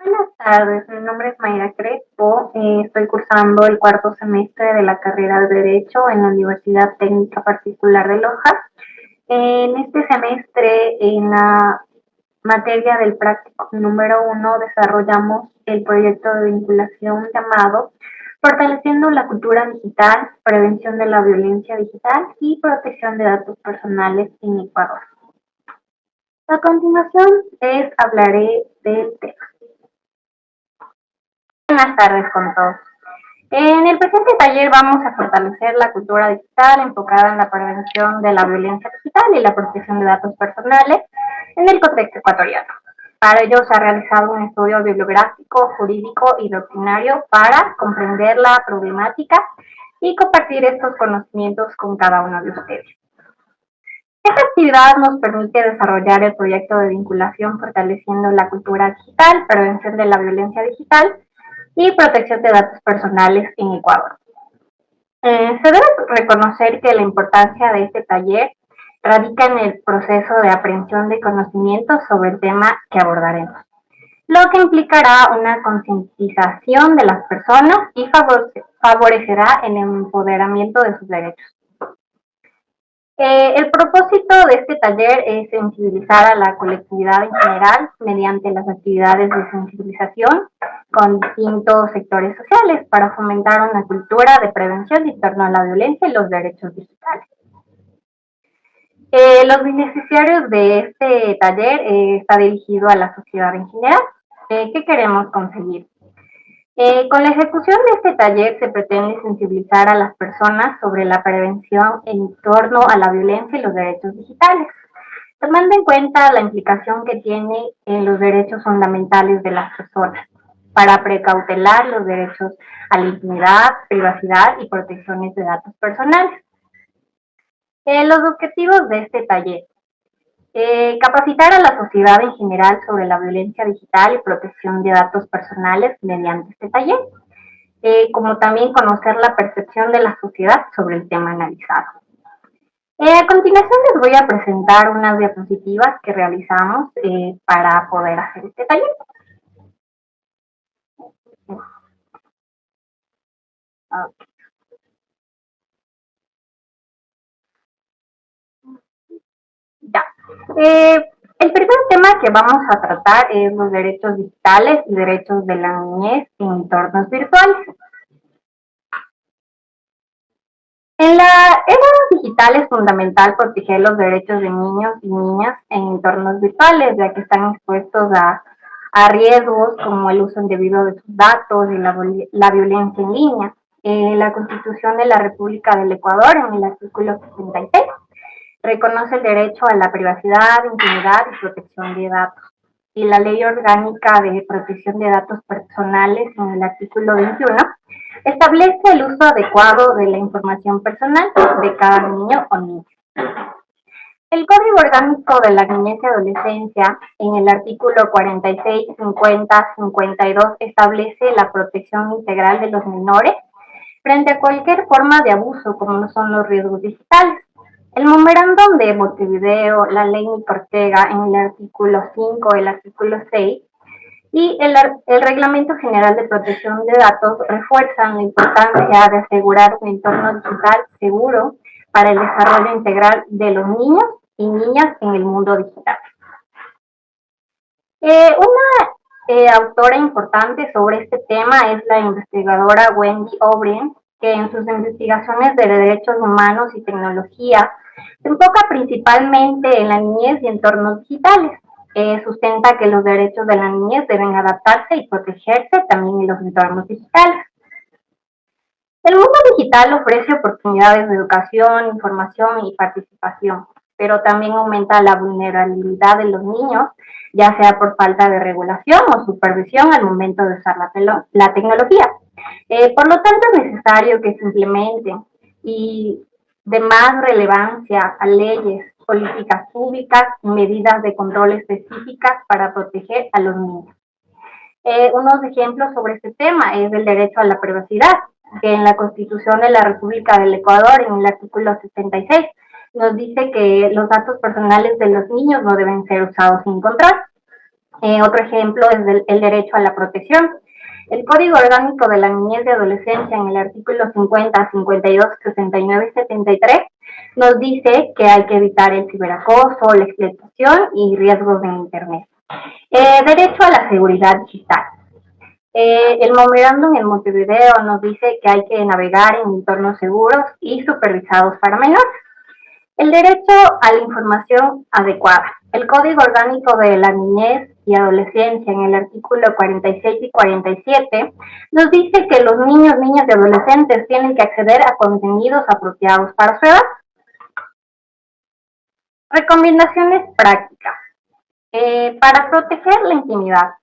Buenas tardes, mi nombre es Mayra Crespo, estoy cursando el cuarto semestre de la carrera de Derecho en la Universidad Técnica Particular de Loja. En este semestre, en la materia del práctico número 1, desarrollamos el proyecto de vinculación llamado Fortaleciendo la cultura digital, prevención de la violencia digital y protección de datos personales en Ecuador. A continuación les hablaré del tema. Buenas tardes con todos. En el presente taller vamos a fortalecer la cultura digital enfocada en la prevención de la violencia digital y la protección de datos personales en el contexto ecuatoriano. Para ello se ha realizado un estudio bibliográfico, jurídico y doctrinario para comprender la problemática y compartir estos conocimientos con cada uno de ustedes. Esta actividad nos permite desarrollar el proyecto de vinculación fortaleciendo la cultura digital, prevención de la violencia digital y protección de datos personales en Ecuador. Se debe reconocer que la importancia de este taller radica en el proceso de aprehensión de conocimientos sobre el tema que abordaremos, lo que implicará una concientización de las personas y favorecerá el empoderamiento de sus derechos. El propósito de este taller es sensibilizar a la colectividad en general mediante las actividades de sensibilización con distintos sectores sociales para fomentar una cultura de prevención en torno a la violencia y los derechos digitales. Los beneficiarios de este taller está dirigido a la sociedad en general. ¿Qué queremos conseguir? Con la ejecución de este taller se pretende sensibilizar a las personas sobre la prevención en torno a la violencia y los derechos digitales, tomando en cuenta la implicación que tiene en los derechos fundamentales de las personas, para precautelar los derechos a la intimidad, privacidad y protecciones de datos personales. Los objetivos de este taller. Capacitar a la sociedad en general sobre la violencia digital y protección de datos personales mediante este taller, como también conocer la percepción de la sociedad sobre el tema analizado. A continuación les voy a presentar unas diapositivas que realizamos para poder hacer este taller. Okay. Ya. El primer tema que vamos a tratar es los derechos digitales y derechos de la niñez en entornos virtuales. En la era digital es fundamental proteger los derechos de niños y niñas en entornos virtuales, ya que están expuestos a riesgos como el uso indebido de sus datos y la violencia en línea. La Constitución de la República del Ecuador, en el artículo 66, reconoce el derecho a la privacidad, intimidad y protección de datos. Y la Ley Orgánica de Protección de Datos Personales, en el artículo 21, establece el uso adecuado de la información personal de cada niño o niña. El Código Orgánico de la Niñez y Adolescencia, en el artículo 46, 50, 52, establece la protección integral de los menores frente a cualquier forma de abuso, como no son los riesgos digitales. El memorándum de Montevideo, la ley Ortega, en el artículo 5, el artículo 6, y el Reglamento General de Protección de Datos refuerzan la importancia de asegurar un entorno digital seguro para el desarrollo integral de los niños y niñas en el mundo digital. Una autora importante sobre este tema es la investigadora Wendy O'Brien, que en sus investigaciones de derechos humanos y tecnología se enfoca principalmente en la niñez y entornos digitales. Sustenta que los derechos de la niñez deben adaptarse y protegerse también en los entornos digitales. El mundo digital ofrece oportunidades de educación, información y participación, pero también aumenta la vulnerabilidad de los niños, ya sea por falta de regulación o supervisión al momento de usar la tecnología. Por lo tanto, es necesario que se implementen y de más relevancia a leyes, políticas públicas y medidas de control específicas para proteger a los niños. Unos ejemplos sobre este tema es el derecho a la privacidad, que en la Constitución de la República del Ecuador, en el artículo 76, nos dice que los datos personales de los niños no deben ser usados sin control. Otro ejemplo es el derecho a la protección. El Código Orgánico de la Niñez y Adolescencia en el artículo 50, 52, 69 y 73 nos dice que hay que evitar el ciberacoso, la explotación y riesgos en Internet. Derecho a la seguridad digital. El memorándum en Montevideo nos dice que hay que navegar en entornos seguros y supervisados para menores. El derecho a la información adecuada. El Código Orgánico de la Niñez y Adolescencia en el artículo 46 y 47 nos dice que los niños, niñas y adolescentes tienen que acceder a contenidos apropiados para su edad. Recomendaciones prácticas. Para proteger la intimidad.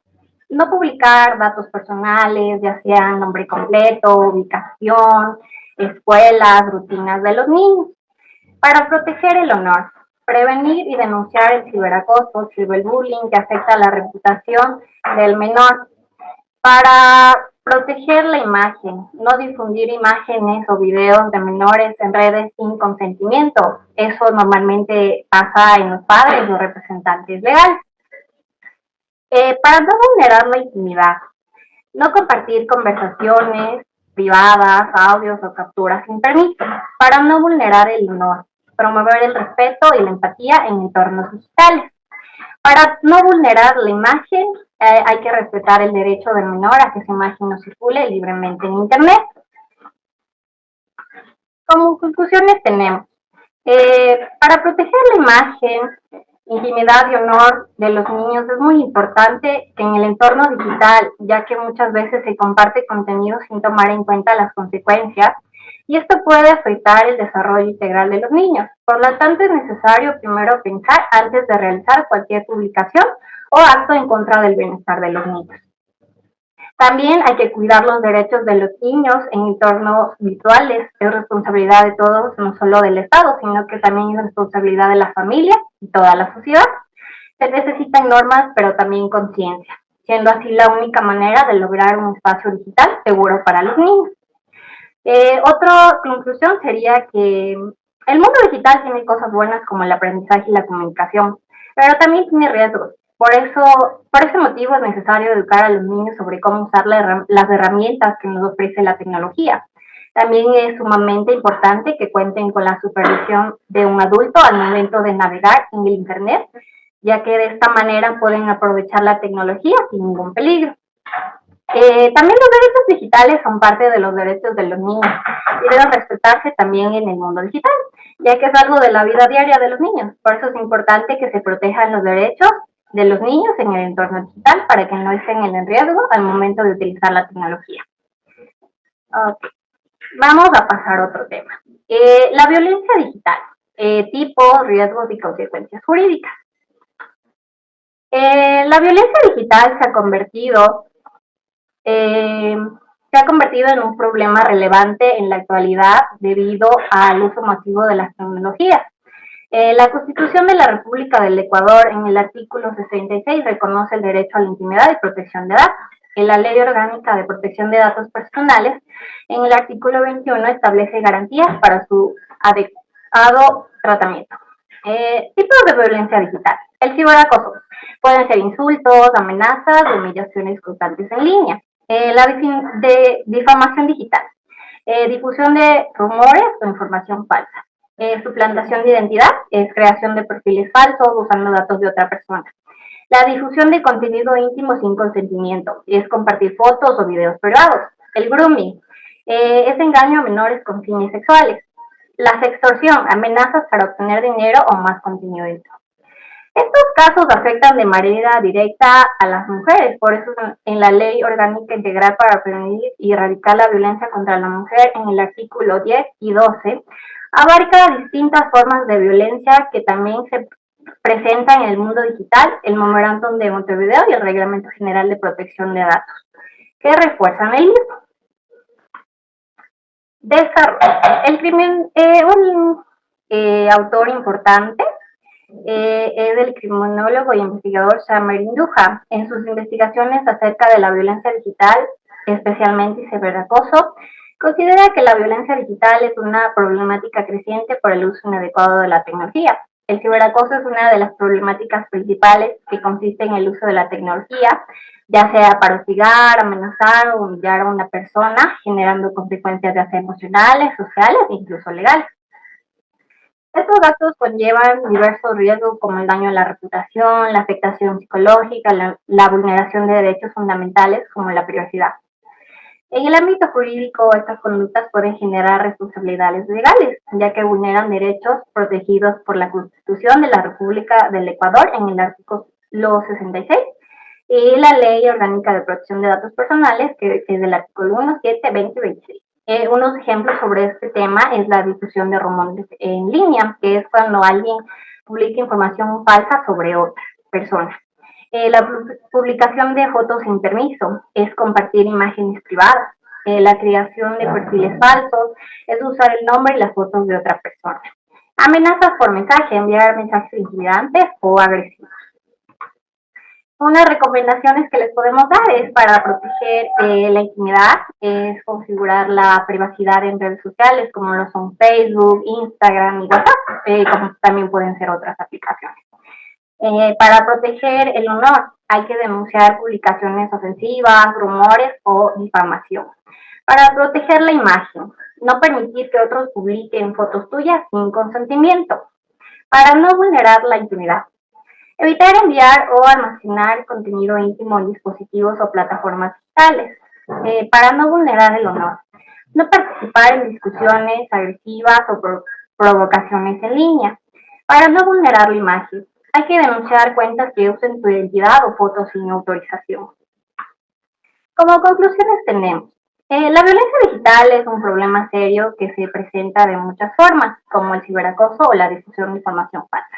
No publicar datos personales, ya sean nombre completo, ubicación, escuelas, rutinas de los niños. Para proteger el honor, prevenir y denunciar el ciberacoso, ciberbullying que afecta la reputación del menor. Para proteger la imagen, no difundir imágenes o videos de menores en redes sin consentimiento. Eso normalmente pasa en los padres o representantes legales. Para no vulnerar la intimidad, no compartir conversaciones privadas, audios o capturas sin permiso. Para no vulnerar el honor, promover el respeto y la empatía en entornos digitales. Para no vulnerar la imagen, hay que respetar el derecho del menor a que su imagen no circule libremente en Internet. Como conclusiones tenemos, para proteger la imagen, intimidad y honor de los niños es muy importante que en el entorno digital, ya que muchas veces se comparte contenido sin tomar en cuenta las consecuencias, y esto puede afectar el desarrollo integral de los niños. Por lo tanto, es necesario primero pensar antes de realizar cualquier publicación o acto en contra del bienestar de los niños. También hay que cuidar los derechos de los niños en entornos virtuales. Es responsabilidad de todos, no solo del Estado, sino que también es responsabilidad de la familia y toda la sociedad. Se necesitan normas, pero también conciencia, siendo así la única manera de lograr un espacio digital seguro para los niños. Otra conclusión sería que el mundo digital tiene cosas buenas como el aprendizaje y la comunicación, pero también tiene riesgos. Por ese motivo es necesario educar a los niños sobre cómo usar las herramientas que nos ofrece la tecnología. También es sumamente importante que cuenten con la supervisión de un adulto al momento de navegar en el Internet, ya que de esta manera pueden aprovechar la tecnología sin ningún peligro. También los derechos digitales son parte de los derechos de los niños y deben respetarse también en el mundo digital, ya que es algo de la vida diaria de los niños. Por eso es importante que se protejan los derechos de los niños en el entorno digital para que no estén en riesgo al momento de utilizar la tecnología. Okay. Vamos a pasar a otro tema. La violencia digital, tipos, riesgos y consecuencias jurídicas. La violencia digital se ha convertido en un problema relevante en la actualidad debido al uso masivo de las tecnologías. La Constitución de la República del Ecuador, en el artículo 66, reconoce el derecho a la intimidad y protección de datos. En la Ley Orgánica de Protección de Datos Personales, en el artículo 21, establece garantías para su adecuado tratamiento. Tipos de violencia digital. El ciberacoso. Pueden ser insultos, amenazas, humillaciones constantes en línea. La difamación digital, difusión de rumores o información falsa. Suplantación de identidad es creación de perfiles falsos usando datos de otra persona. La difusión de contenido íntimo sin consentimiento es compartir fotos o videos privados. El grooming es engaño a menores con fines sexuales. La sextorsión, amenazas para obtener dinero o más contenido íntimo. Estos casos afectan de manera directa a las mujeres, por eso en la Ley Orgánica Integral para Prevenir y Erradicar la Violencia contra la Mujer, en el artículo 10 y 12, abarca distintas formas de violencia que también se presentan en el mundo digital, el Memorándum de Montevideo y el Reglamento General de Protección de Datos, que refuerzan el mismo. Desarrollo. El crimen, un autor importante es el criminólogo y investigador Samer Induja. En sus investigaciones acerca de la violencia digital, especialmente el ciberacoso, considera que la violencia digital es una problemática creciente por el uso inadecuado de la tecnología. El ciberacoso es una de las problemáticas principales que consiste en el uso de la tecnología, ya sea para hostigar, amenazar o humillar a una persona, generando consecuencias ya sea emocionales, sociales e incluso legales. Estos actos conllevan diversos riesgos como el daño a la reputación, la afectación psicológica, la vulneración de derechos fundamentales como la privacidad. En el ámbito jurídico, estas conductas pueden generar responsabilidades legales, ya que vulneran derechos protegidos por la Constitución de la República del Ecuador en el artículo 66 y la Ley Orgánica de Protección de Datos Personales, que es del artículo 17-2026. Unos ejemplos sobre este tema es la difusión de rumores en línea, que es cuando alguien publica información falsa sobre otra persona. La publicación de fotos sin permiso es compartir imágenes privadas. La creación de perfiles falsos es usar el nombre y las fotos de otra persona. Amenazas por mensaje, enviar mensajes intimidantes o agresivos. Unas recomendaciones que les podemos dar es para proteger la intimidad, es configurar la privacidad en redes sociales como lo son Facebook, Instagram y WhatsApp, como también pueden ser otras aplicaciones. Para proteger el honor hay que denunciar publicaciones ofensivas, rumores o difamación. Para proteger la imagen, no permitir que otros publiquen fotos tuyas sin consentimiento. Para no vulnerar la intimidad, evitar enviar o almacenar contenido íntimo en dispositivos o plataformas digitales. Para no vulnerar el honor, no participar en discusiones agresivas o provocaciones en línea. Para no vulnerar la imagen, hay que denunciar cuentas que usen tu identidad o fotos sin autorización. Como conclusiones tenemos, la violencia digital es un problema serio que se presenta de muchas formas, como el ciberacoso o la difusión de información falsa.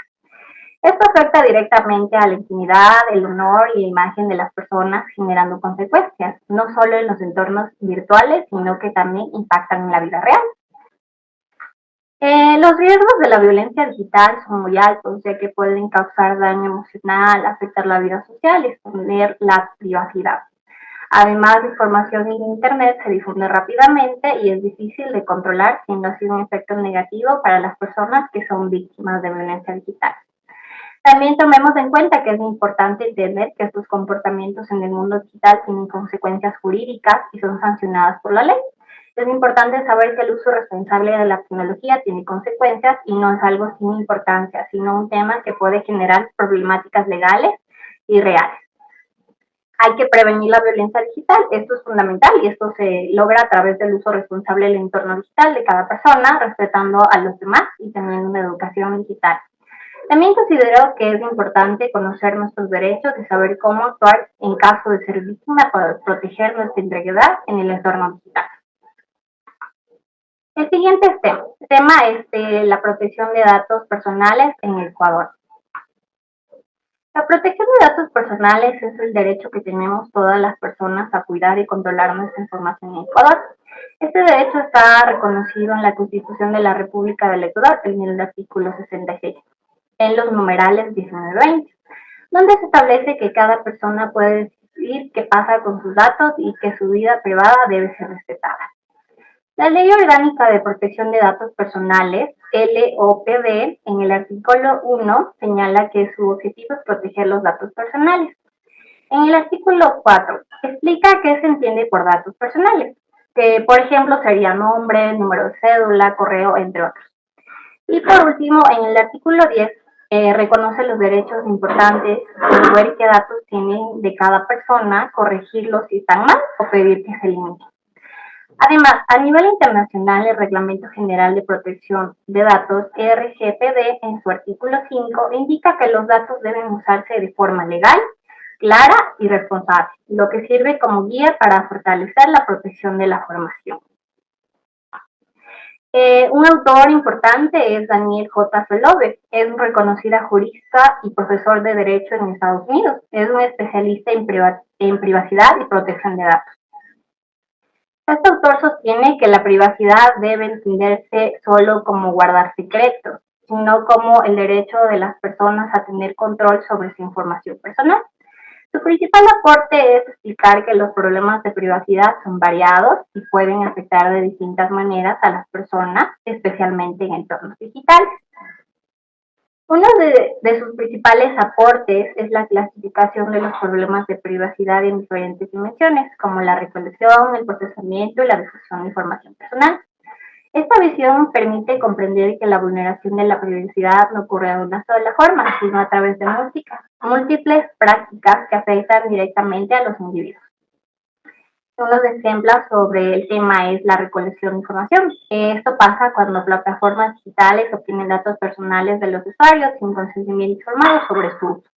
Esto afecta directamente a la intimidad, el honor y la imagen de las personas, generando consecuencias, no solo en los entornos virtuales, sino que también impactan en la vida real. Los riesgos de la violencia digital son muy altos, ya que pueden causar daño emocional, afectar la vida social y exponer la privacidad. Además, la información en Internet se difunde rápidamente y es difícil de controlar, siendo así un efecto negativo para las personas que son víctimas de violencia digital. También tomemos en cuenta que es importante entender que estos comportamientos en el mundo digital tienen consecuencias jurídicas y son sancionadas por la ley. Es importante saber que el uso responsable de la tecnología tiene consecuencias y no es algo sin importancia, sino un tema que puede generar problemáticas legales y reales. Hay que prevenir la violencia digital, esto es fundamental y esto se logra a través del uso responsable del entorno digital de cada persona, respetando a los demás y teniendo una educación digital. También considero que es importante conocer nuestros derechos y saber cómo actuar en caso de ser víctima para proteger nuestra integridad en el entorno digital. El siguiente tema es la protección de datos personales en Ecuador. La protección de datos personales es el derecho que tenemos todas las personas a cuidar y controlar nuestra información en Ecuador. Este derecho está reconocido en la Constitución de la República del Ecuador, en el artículo 66, en los numerales 19-20, donde se establece que cada persona puede decidir qué pasa con sus datos y que su vida privada debe ser respetada. La Ley Orgánica de Protección de Datos Personales, LOPD, en el artículo 1, señala que su objetivo es proteger los datos personales. En el artículo 4, explica qué se entiende por datos personales, que por ejemplo sería nombre, número de cédula, correo, entre otros. Y por último, en el artículo 10, reconoce los derechos importantes de ver qué datos tienen de cada persona, corregirlos si están mal o pedir que se eliminen. Además, a nivel internacional, el Reglamento General de Protección de Datos, RGPD, en su artículo 5, indica que los datos deben usarse de forma legal, clara y responsable, lo que sirve como guía para fortalecer la protección de la información. Un autor importante es Daniel J. Felove, es un reconocida jurista y profesor de Derecho en Estados Unidos. Es un especialista en privacidad y protección de datos. Este autor sostiene que la privacidad debe entenderse solo como guardar secretos, sino como el derecho de las personas a tener control sobre su información personal. Su principal aporte es explicar que los problemas de privacidad son variados y pueden afectar de distintas maneras a las personas, especialmente en entornos digitales. Uno de sus principales aportes es la clasificación de los problemas de privacidad en diferentes dimensiones, como la recolección, el procesamiento y la difusión de información personal. Esta visión permite comprender que la vulneración de la privacidad no ocurre de una sola forma, sino a través de múltiples prácticas que afectan directamente a los individuos. Unos ejemplos sobre el tema es la recolección de información. Esto pasa cuando plataformas digitales obtienen datos personales de los usuarios sin consentimiento informado sobre su uso.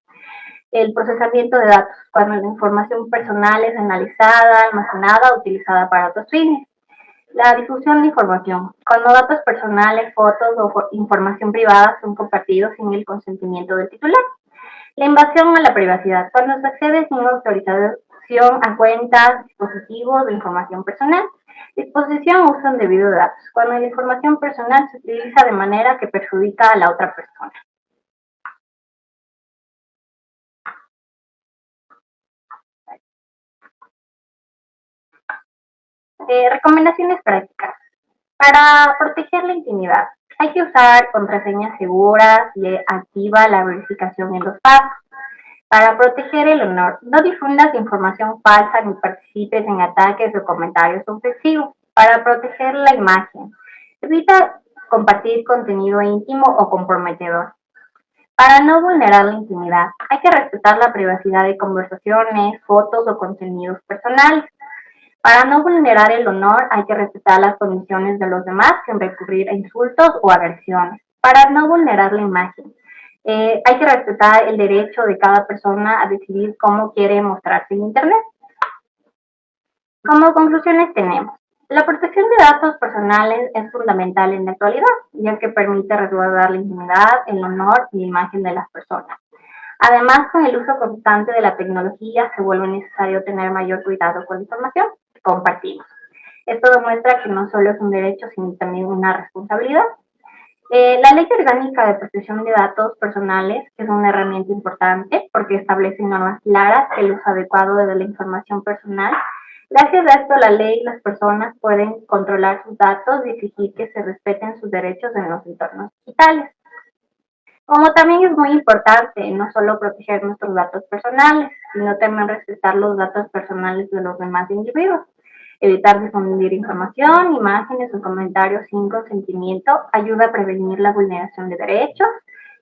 El procesamiento de datos, cuando la información personal es analizada, almacenada o utilizada para otros fines. La difusión de información, cuando datos personales, fotos o información privada son compartidos sin el consentimiento del titular. La invasión a la privacidad, cuando se accede sin autorización a cuentas, dispositivos de información personal. Disposición o uso indebido de datos, cuando la información personal se utiliza de manera que perjudica a la otra persona. Recomendaciones prácticas. Para proteger la intimidad, hay que usar contraseñas seguras y activa la verificación en los pasos. Para proteger el honor, no difundas información falsa ni participes en ataques o comentarios ofensivos. Para proteger la imagen, evita compartir contenido íntimo o comprometedor. Para no vulnerar la intimidad, hay que respetar la privacidad de conversaciones, fotos o contenidos personales. Para no vulnerar el honor, hay que respetar las condiciones de los demás sin recurrir a insultos o agresiones. Para no vulnerar la imagen, hay que respetar el derecho de cada persona a decidir cómo quiere mostrarse en Internet. Como conclusiones tenemos, la protección de datos personales es fundamental en la actualidad, ya que permite resguardar la intimidad, el honor y la imagen de las personas. Además, con el uso constante de la tecnología se vuelve necesario tener mayor cuidado con la información que compartimos. Esto demuestra que no solo es un derecho, sino también una responsabilidad. La Ley Orgánica de Protección de Datos Personales es una herramienta importante porque establece normas claras el uso adecuado de la información personal. Gracias a esto, la ley y las personas pueden controlar sus datos y exigir que se respeten sus derechos en los entornos digitales. Como también es muy importante no solo proteger nuestros datos personales, sino también respetar los datos personales de los demás individuos. Evitar difundir información, imágenes o comentarios sin consentimiento ayuda a prevenir la vulneración de derechos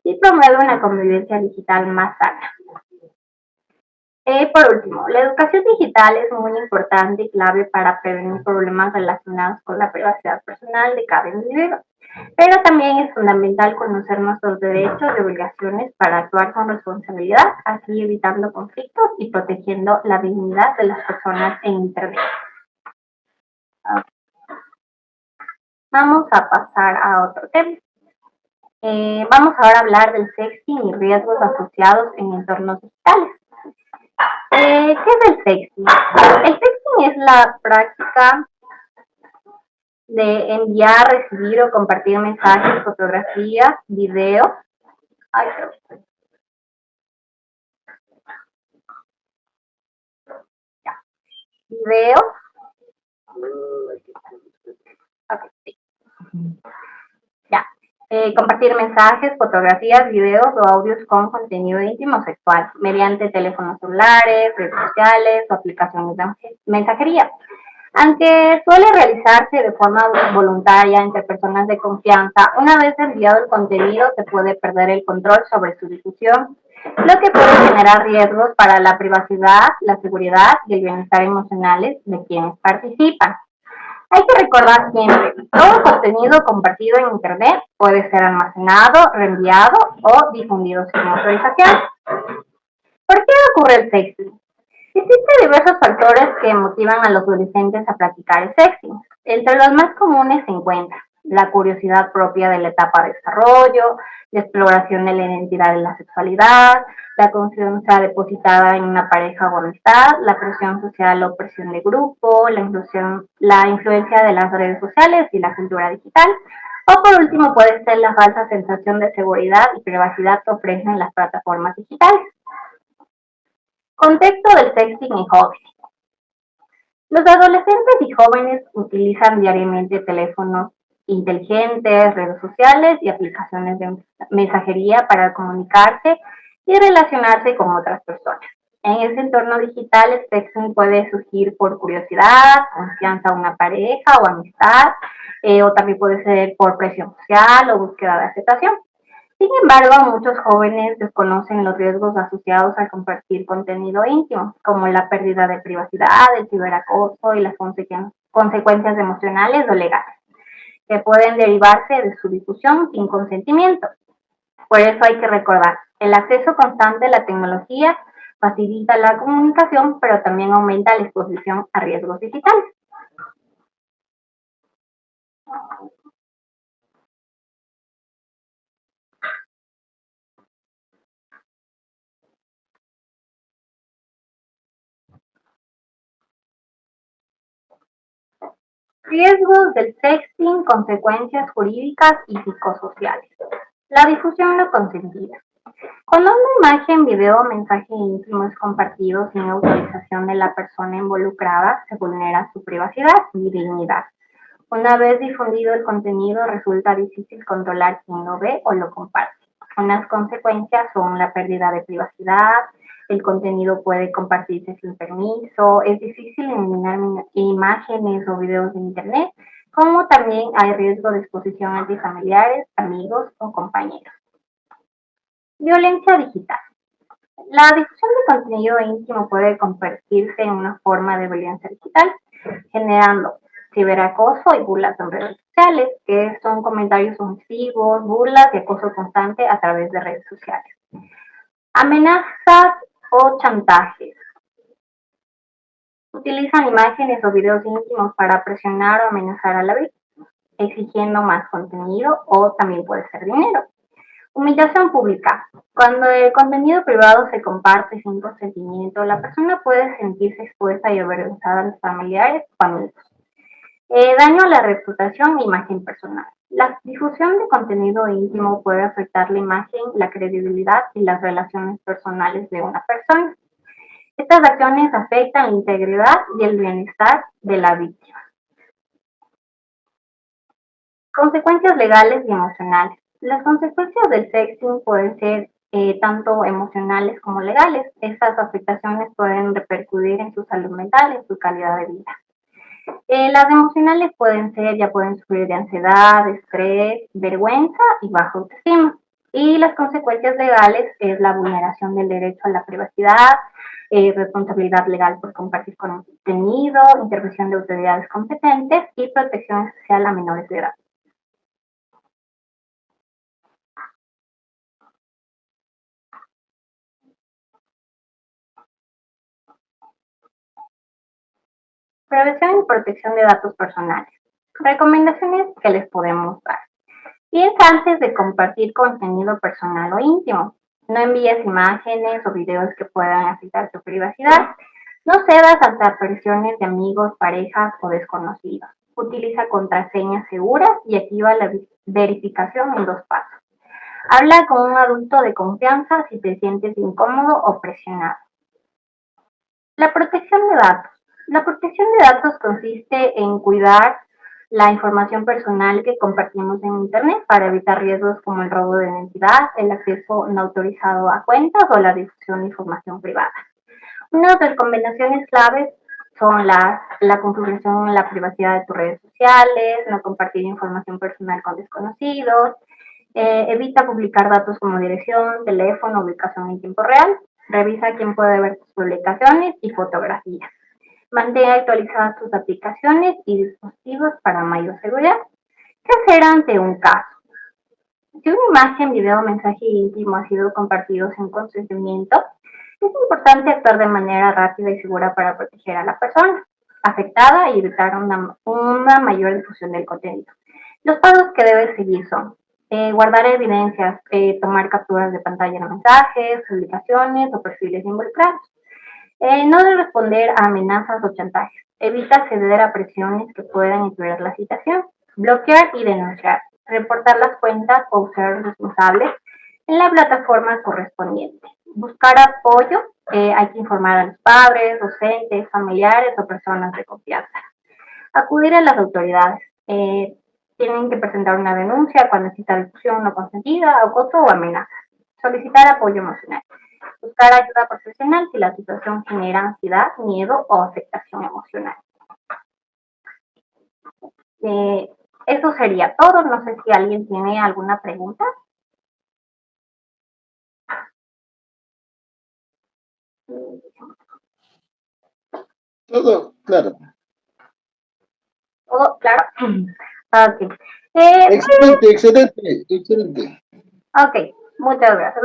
y promueve una convivencia digital más sana. Por último, la educación digital es muy importante y clave para prevenir problemas relacionados con la privacidad personal de cada individuo. Pero también es fundamental conocer nuestros derechos y obligaciones para actuar con responsabilidad, así evitando conflictos y protegiendo la dignidad de las personas en Internet. Vamos a pasar a otro tema. Vamos ahora a hablar del sexting y riesgos asociados en entornos digitales. ¿Qué es el sexting? El sexting es la práctica de enviar, recibir o compartir mensajes, fotografías, videos, videos, okay, sí. Ya. Compartir mensajes, fotografías, videos o audios con contenido íntimo sexual mediante teléfonos celulares, redes sociales o aplicaciones de mensajería. Aunque suele realizarse de forma voluntaria entre personas de confianza, una vez enviado el contenido se puede perder el control sobre su difusión, lo que puede generar riesgos para la privacidad, la seguridad y el bienestar emocionales de quienes participan. Hay que recordar siempre, todo contenido compartido en Internet puede ser almacenado, reenviado o difundido sin autorización. ¿Por qué ocurre el sexting? Existen diversos factores que motivan a los adolescentes a practicar el sexting. Entre los más comunes se encuentran la curiosidad propia de la etapa de desarrollo, la exploración de la identidad de la sexualidad, la confianza depositada en una pareja o amistad, la presión social o presión de grupo, la influencia de las redes sociales y la cultura digital, o por último puede ser la falsa sensación de seguridad y privacidad que ofrecen las plataformas digitales. Contexto del sexting en jóvenes. Los adolescentes y jóvenes utilizan diariamente teléfonos inteligentes, redes sociales y aplicaciones de mensajería para comunicarse y relacionarse con otras personas. En ese entorno digital, el sexting puede surgir por curiosidad, confianza a una pareja o amistad, o también puede ser por presión social o búsqueda de aceptación. Sin embargo, muchos jóvenes desconocen los riesgos asociados al compartir contenido íntimo, como la pérdida de privacidad, el ciberacoso y las consecuencias emocionales o legales, que pueden derivarse de su difusión sin consentimiento. Por eso hay que recordar, el acceso constante a la tecnología facilita la comunicación, pero también aumenta la exposición a riesgos digitales. Riesgos del sexting, consecuencias jurídicas y psicosociales. La difusión no consentida. Cuando una imagen, video o mensaje íntimo es compartido sin autorización de la persona involucrada, se vulnera su privacidad y dignidad. Una vez difundido el contenido, resulta difícil controlar quién lo ve o lo comparte. Unas consecuencias son la pérdida de privacidad, el contenido puede compartirse sin permiso, es difícil eliminar imágenes o videos de internet, como también hay riesgo de exposición ante familiares, amigos o compañeros. Violencia digital. La difusión de contenido íntimo puede convertirse en una forma de violencia digital, generando ciberacoso y burlas en redes sociales, que son comentarios ofensivos, burlas y acoso constante a través de redes sociales. Amenazas o chantajes. Utilizan imágenes o videos íntimos para presionar o amenazar a la víctima, exigiendo más contenido o también puede ser dinero. Humillación pública. Cuando el contenido privado se comparte sin consentimiento, la persona puede sentirse expuesta y avergonzada ante familiares o amigos. Daño a la reputación e imagen personal. La difusión de contenido íntimo puede afectar la imagen, la credibilidad y las relaciones personales de una persona. Estas acciones afectan la integridad y el bienestar de la víctima. Consecuencias legales y emocionales. Las consecuencias del sexting pueden ser tanto emocionales como legales. Estas afectaciones pueden repercutir en su salud mental y en su calidad de vida. Las emocionales pueden sufrir de ansiedad, estrés, vergüenza y baja autoestima. Y las consecuencias legales es la vulneración del derecho a la privacidad, responsabilidad legal por compartir contenido, intervención de autoridades competentes y protección social a menores de edad. Prevención y protección de datos personales. Recomendaciones que les podemos dar. Piensa antes de compartir contenido personal o íntimo. No envíes imágenes o videos que puedan afectar tu privacidad. No cedas ante presiones de amigos, parejas o desconocidos. Utiliza contraseñas seguras y activa la verificación en 2 pasos. Habla con un adulto de confianza si te sientes incómodo o presionado. La protección de datos. La protección de datos consiste en cuidar la información personal que compartimos en Internet para evitar riesgos como el robo de identidad, el acceso no autorizado a cuentas o la difusión de información privada. Unas recomendaciones claves son la configuración en la privacidad de tus redes sociales, no compartir información personal con desconocidos, evita publicar datos como dirección, teléfono, ubicación en tiempo real, revisa quién puede ver tus publicaciones y fotografías. Mantén actualizadas tus aplicaciones y dispositivos para mayor seguridad. ¿Qué hacer ante un caso? Si una imagen, video o mensaje íntimo ha sido compartido sin consentimiento, es importante actuar de manera rápida y segura para proteger a la persona afectada y evitar una mayor difusión del contenido. Los pasos que debes seguir son guardar evidencias, tomar capturas de pantalla de mensajes, publicaciones o perfiles involucrados. No de responder a amenazas o chantajes. Evita ceder a presiones que puedan empeorar la situación. Bloquear y denunciar. Reportar las cuentas o ser responsables en la plataforma correspondiente. Buscar apoyo. Hay que informar a los padres, docentes, familiares o personas de confianza. Acudir a las autoridades. Tienen que presentar una denuncia cuando exista discusión no consentida, acoso o amenaza. Solicitar apoyo emocional. Buscar ayuda profesional si la situación genera ansiedad, miedo o afectación emocional. Eso sería todo. No sé si alguien tiene alguna pregunta. Todo claro. ¿Todo claro? Ok. Excelente, excelente, excelente. Ok, muchas gracias.